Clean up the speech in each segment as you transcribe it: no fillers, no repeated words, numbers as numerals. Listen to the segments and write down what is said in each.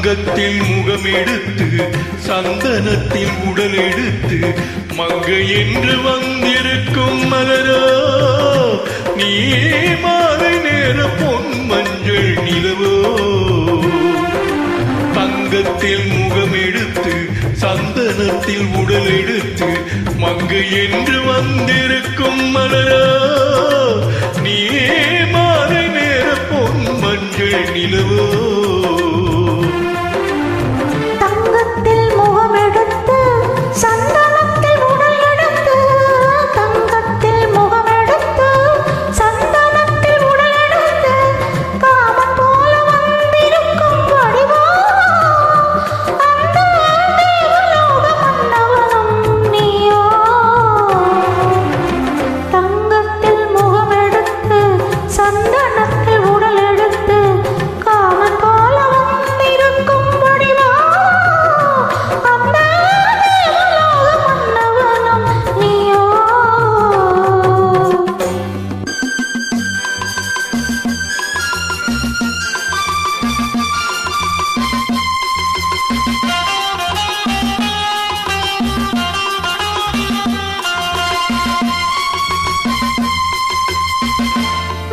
தங்கத்தில் முகம் எடுத்து சந்தனத்தில் உடல் எடுத்து மங்கை என்று வந்திருக்கும் மலரோ நீ மாலை நேர பொன் மஞ்சள் நிலவோ. தங்கத்தில் முகம் எடுத்து சந்தனத்தில் உடல் எடுத்து மங்கை என்று வந்திருக்கும் மலரோ நீ மாலை நேர பொன் மஞ்சள் நிலவோ. தங்கத்தில் முகம் எடுத்து சந்தனத்தில் உடல் எடுத்து தங்கத்தில் முகம் எடுத்து சந்தனத்தில் உடல் எடுத்து காமன் போல வந்திருக்கும் வடிவா அந்த தேவலோக மன்னவனும் நீயோ. தங்கத்தில் முகம் எடுத்து சந்தனத்தில் உடல் எடுத்து காமன் போல வந்திருக்கும் வடிவா அந்த தேவலோக மன்னவனும் நீயோ.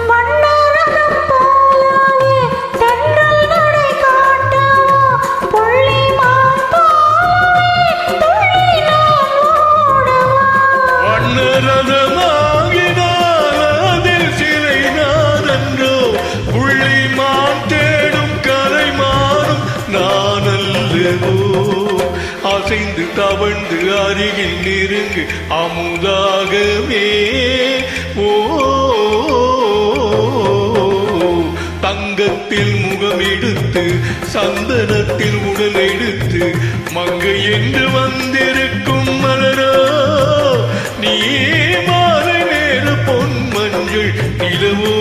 மன்னரகம் போலவே தென்றல் நடை காட்டவோ புள்ளிமான் போலவே துள்ளி நான் ஓடவா. வண்ணரதமாகினால் அதில் சிலை நானன்றோ புள்ளிமான் தேடும் கரை மாறும் நான் அல்லவோ. அசைந்து தவழ்ந்து அருகில் நெருங்கு அமுதாகவே ஓ. தங்கத்தில் முகம் எடுத்து சந்தனத்தில் உடல் எடுத்து மங்கை என்று வந்திருக்கும் மலரோ நீ மாலை நேர பொன் மஞ்சள் நிலவோ.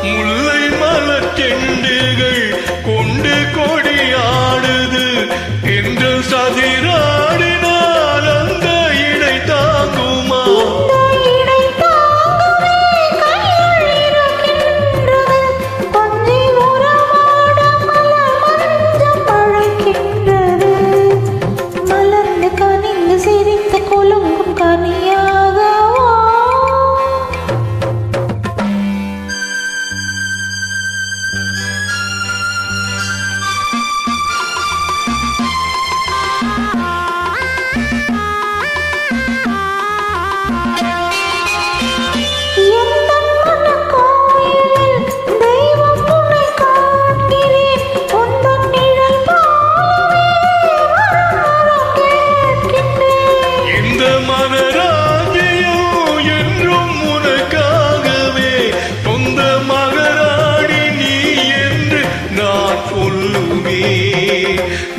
முல்லை மலர் செண்டுகள் கொண்டு கொடியாடுது என்று சதிராடினால் அந்த இடை தாங்குமா.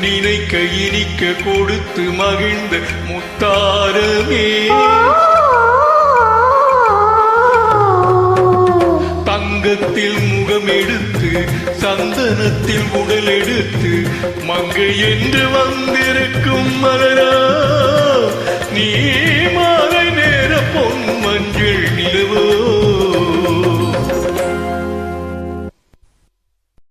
நினைக்க இனிக்க கொடுத்து மகிழ்ந்த முத்தாரமே. தங்கத்தில் முகம் எடுத்து சந்தனத்தில் உடல் எடுத்து மங்கை என்று வந்திருக்கும் மலர